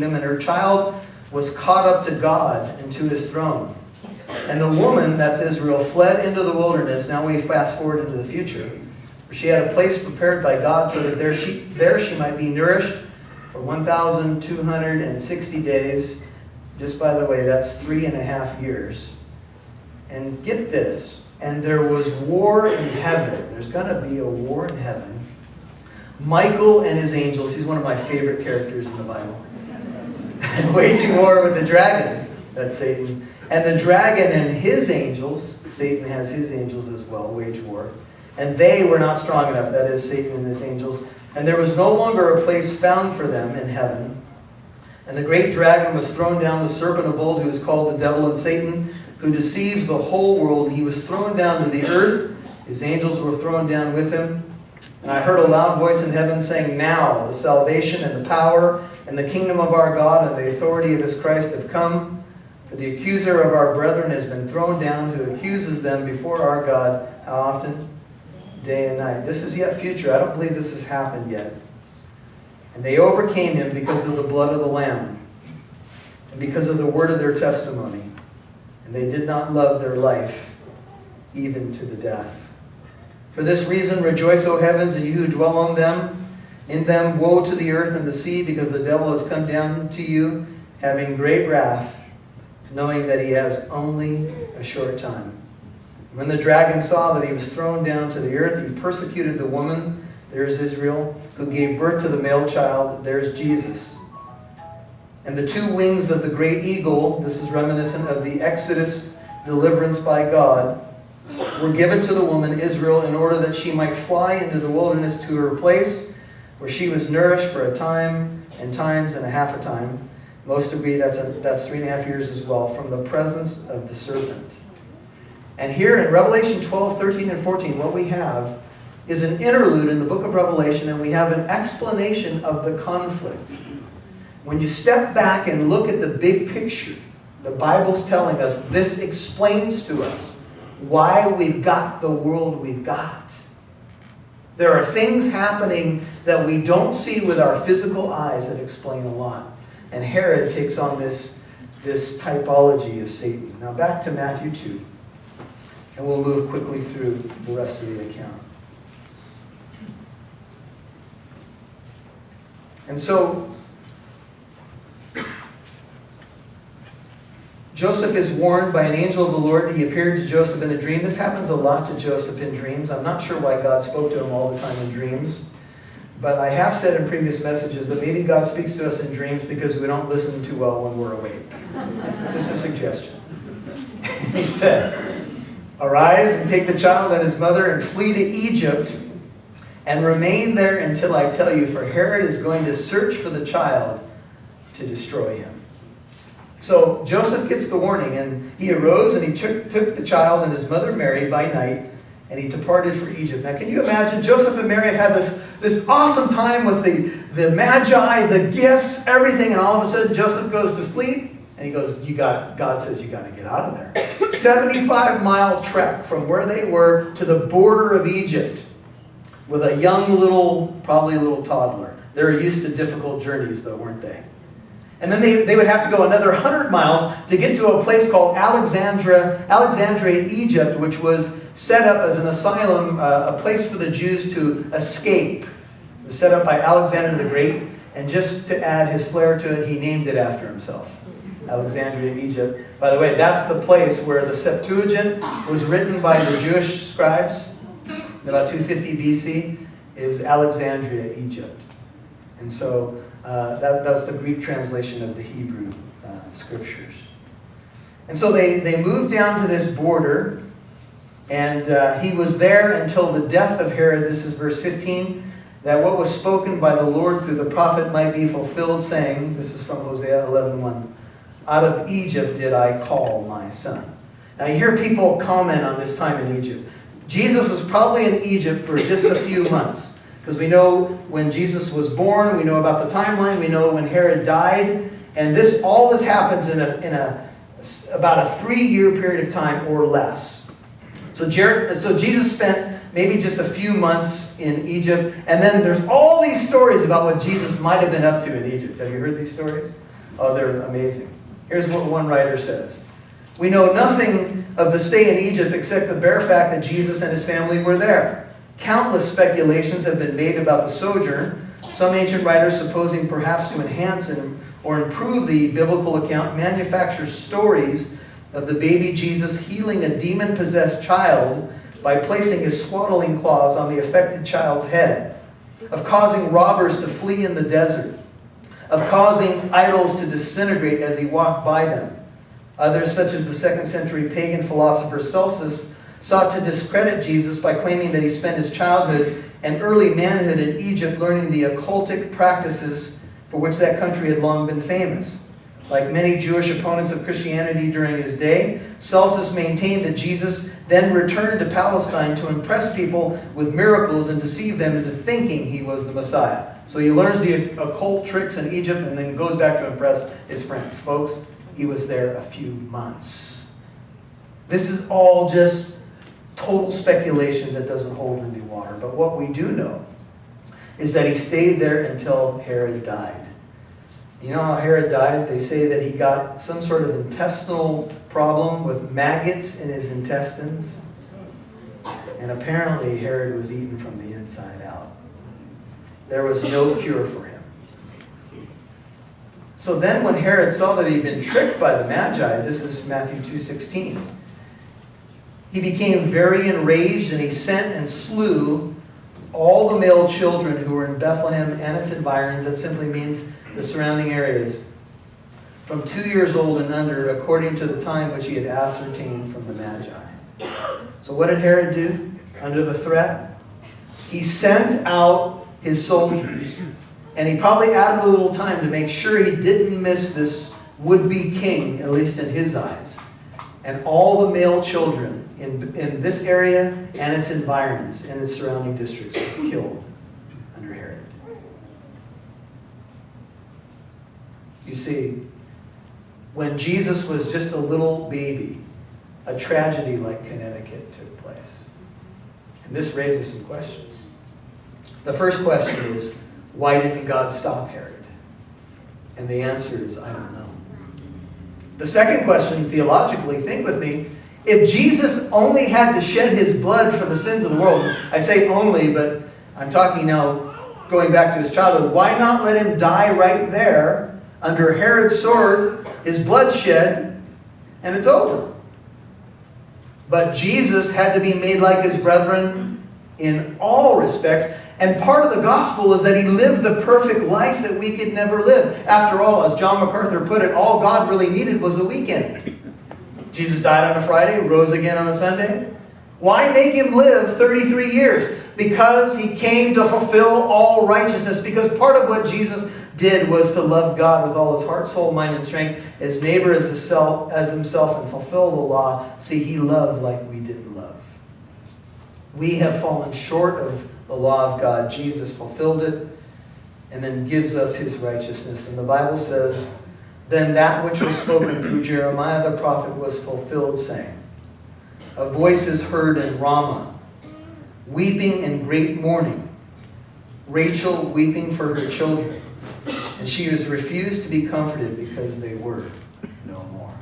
kingdom, and her child was caught up to God and to his throne. And the woman, that's Israel, fled into the wilderness. Now we fast forward into the future. She had a place prepared by God so that there she might be nourished for 1,260 days. Just by the way, that's 3.5 years. And get this, and there was war in heaven. There's going to be a war in heaven. Michael and his angels, he's one of my favorite characters in the Bible. And waging war with the dragon, that's Satan. And the dragon and his angels, Satan has his angels as well, wage war. And they were not strong enough, that is, Satan and his angels. And there was no longer a place found for them in heaven. And the great dragon was thrown down, the serpent of old, who is called the devil and Satan, who deceives the whole world. And he was thrown down to the earth. His angels were thrown down with him. And I heard a loud voice in heaven saying, "Now the salvation and the power and the kingdom of our God and the authority of his Christ have come. For the accuser of our brethren has been thrown down, who accuses them before our God." How often? Day and night. This is yet future. I don't believe this has happened yet. And they overcame him because of the blood of the Lamb and because of the word of their testimony. And they did not love their life even to the death. For this reason, rejoice, O heavens, and you who dwell on them. In them, woe to the earth and the sea, because the devil has come down to you, having great wrath, knowing that he has only a short time. When the dragon saw that he was thrown down to the earth, he persecuted the woman, there's Israel, who gave birth to the male child, there's Jesus. And the two wings of the great eagle, this is reminiscent of the Exodus deliverance by God, were given to the woman Israel in order that she might fly into the wilderness to her place, where she was nourished for a time and times and a half a time. Most agree that's 3.5 years as well, from the presence of the serpent. And here in Revelation 12, 13, and 14, what we have is an interlude in the book of Revelation, and we have an explanation of the conflict. When you step back and look at the big picture, the Bible's telling us, this explains to us why we've got the world we've got. There are things happening that we don't see with our physical eyes that explain a lot. And Herod takes on this typology of Satan. Now back to Matthew 2. And we'll move quickly through the rest of the account. And so, Joseph is warned by an angel of the Lord. He appeared to Joseph in a dream. This happens a lot to Joseph in dreams. I'm not sure why God spoke to him all the time in dreams. But I have said in previous messages that maybe God speaks to us in dreams because we don't listen too well when we're awake. Just a suggestion. He said, "Arise and take the child and his mother and flee to Egypt and remain there until I tell you, for Herod is going to search for the child to destroy him." So Joseph gets the warning, and he arose and he took the child and his mother Mary by night, and he departed for Egypt. Now can you imagine? Joseph and Mary have had this awesome time with the Magi, the gifts, everything, and all of a sudden Joseph goes to sleep, and he goes, God says you got to get out of there. 75-mile trek from where they were to the border of Egypt with a young probably a little toddler. They were used to difficult journeys though, weren't they? And then they would have to go another 100 miles to get to a place called Alexandria, Egypt, which was set up as an asylum, a place for the Jews to escape. It was set up by Alexander the Great, and just to add his flair to it, he named it after himself. Alexandria, Egypt. By the way, that's the place where the Septuagint was written by the Jewish scribes in about 250 BC. It was Alexandria, Egypt. And so that was the Greek translation of the Hebrew scriptures. And so they moved down to this border, and he was there until the death of Herod. This is verse 15, that what was spoken by the Lord through the prophet might be fulfilled, saying, this is from Hosea 11:1, "Out of Egypt did I call my son." Now you hear people comment on this time in Egypt. Jesus was probably in Egypt for just a few months, because we know when Jesus was born, we know about the timeline, we know when Herod died, and all this happens in about a 3-year period of time or less. So Jesus spent maybe just a few months in Egypt, and then there's all these stories about what Jesus might have been up to in Egypt. Have you heard these stories? Oh, they're amazing. Here's what one writer says. We know nothing of the stay in Egypt except the bare fact that Jesus and his family were there. Countless speculations have been made about the sojourn. Some ancient writers, supposing perhaps to enhance or improve the biblical account, manufacture stories of the baby Jesus healing a demon-possessed child by placing his swaddling claws on the affected child's head, of causing robbers to flee in the desert, of causing idols to disintegrate as he walked by them. Others, such as the 2nd century pagan philosopher Celsus, sought to discredit Jesus by claiming that he spent his childhood and early manhood in Egypt learning the occultic practices for which that country had long been famous. Like many Jewish opponents of Christianity during his day, Celsus maintained that Jesus then returned to Palestine to impress people with miracles and deceive them into thinking he was the Messiah. So he learns the occult tricks in Egypt and then goes back to impress his friends. Folks, he was there a few months. This is all just total speculation that doesn't hold any water. But what we do know is that he stayed there until Herod died. You know how Herod died? They say that he got some sort of intestinal problem with maggots in his intestines. And apparently Herod was eaten from the inside out. There was no cure for him. So then when Herod saw that he'd been tricked by the Magi, this is Matthew 2:16, he became very enraged, and he sent and slew all the male children who were in Bethlehem and its environs. That simply means the surrounding areas, from 2 years old and under, according to the time which he had ascertained from the Magi. So what did Herod do under the threat? He sent out his soldiers. And he probably added a little time to make sure he didn't miss this would-be king, at least in his eyes. And all the male children in this area and its environs and its surrounding districts were killed under Herod. You see, when Jesus was just a little baby, a tragedy like Connecticut took place. And this raises some questions. The first question is, why didn't God stop Herod? And the answer is, I don't know. The second question, theologically, think with me, if Jesus only had to shed his blood for the sins of the world, I say only, but I'm talking now going back to his childhood, why not let him die right there under Herod's sword, his blood shed, and it's over? But Jesus had to be made like his brethren in all respects. And part of the gospel is that he lived the perfect life that we could never live. After all, as John MacArthur put it, all God really needed was a weekend. Jesus died on a Friday, rose again on a Sunday. Why make him live 33 years? Because he came to fulfill all righteousness. Because part of what Jesus did was to love God with all his heart, soul, mind, and strength, his neighbor as himself, and fulfill the law. See, he loved like we didn't love. We have fallen short of the law of God. Jesus fulfilled it and then gives us his righteousness. And the Bible says, then that which was spoken through Jeremiah the prophet was fulfilled, saying, a voice is heard in Ramah, weeping in great mourning, Rachel weeping for her children. And she was refused to be comforted because they were no more.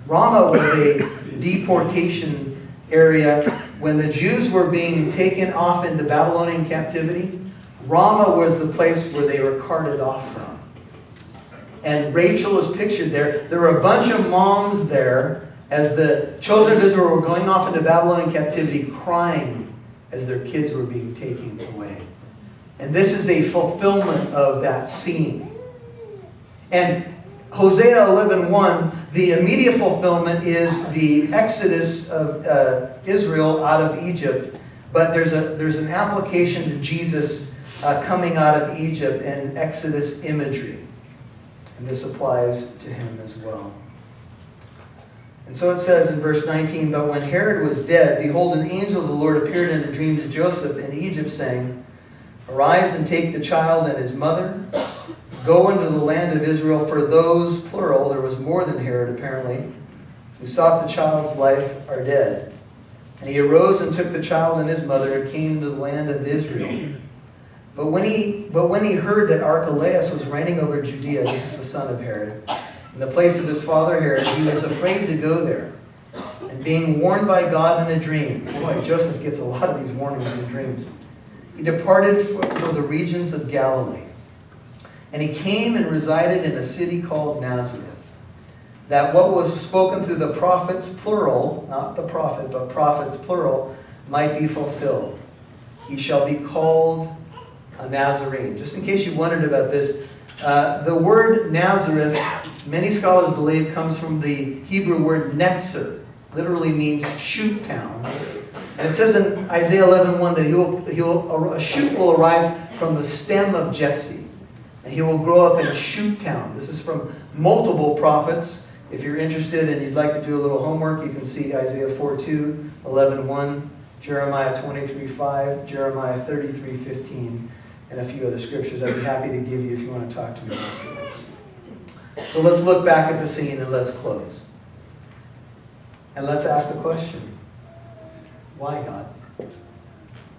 Ramah was a deportation area. When the Jews were being taken off into Babylonian captivity, Ramah was the place where they were carted off from. And Rachel is pictured there. There were a bunch of moms there as the children of Israel were going off into Babylonian captivity, crying as their kids were being taken away. And this is a fulfillment of that scene. And Hosea 11:1, the immediate fulfillment is the exodus of Israel out of Egypt. But there's an application to Jesus coming out of Egypt and Exodus imagery. And this applies to him as well. And so it says in verse 19, but when Herod was dead, behold, an angel of the Lord appeared in a dream to Joseph in Egypt, saying, arise and take the child and his mother, go into the land of Israel, for those, plural, there was more than Herod apparently, who sought the child's life are dead. And he arose and took the child and his mother and came to the land of Israel. But when he heard that Archelaus was reigning over Judea, this is the son of Herod, in the place of his father Herod, he was afraid to go there. And being warned by God in a dream, boy, Joseph gets a lot of these warnings in dreams, he departed for the regions of Galilee. And he came and resided in a city called Nazareth, that what was spoken through the prophets, plural, not the prophet, but prophets, plural, might be fulfilled. He shall be called a Nazarene. Just in case you wondered about this, the word Nazareth, many scholars believe, comes from the Hebrew word netzer. Literally means shoot town. And it says in Isaiah 11:1 that a shoot will arise from the stem of Jesse, and he will grow up in a shoot town. This is from multiple prophets. If you're interested and you'd like to do a little homework, you can see Isaiah 4:2, 11:1, Jeremiah 23:5, Jeremiah 33:15, and a few other scriptures I'd be happy to give you if you want to talk to me afterwards. So let's look back at the scene and let's close. And let's ask the question, why, God?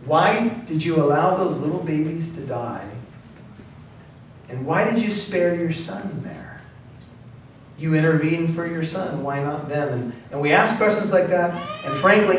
Why did you allow those little babies to die? And why did you spare your son there? You intervened for your son, why not them? And we ask questions like that, and frankly,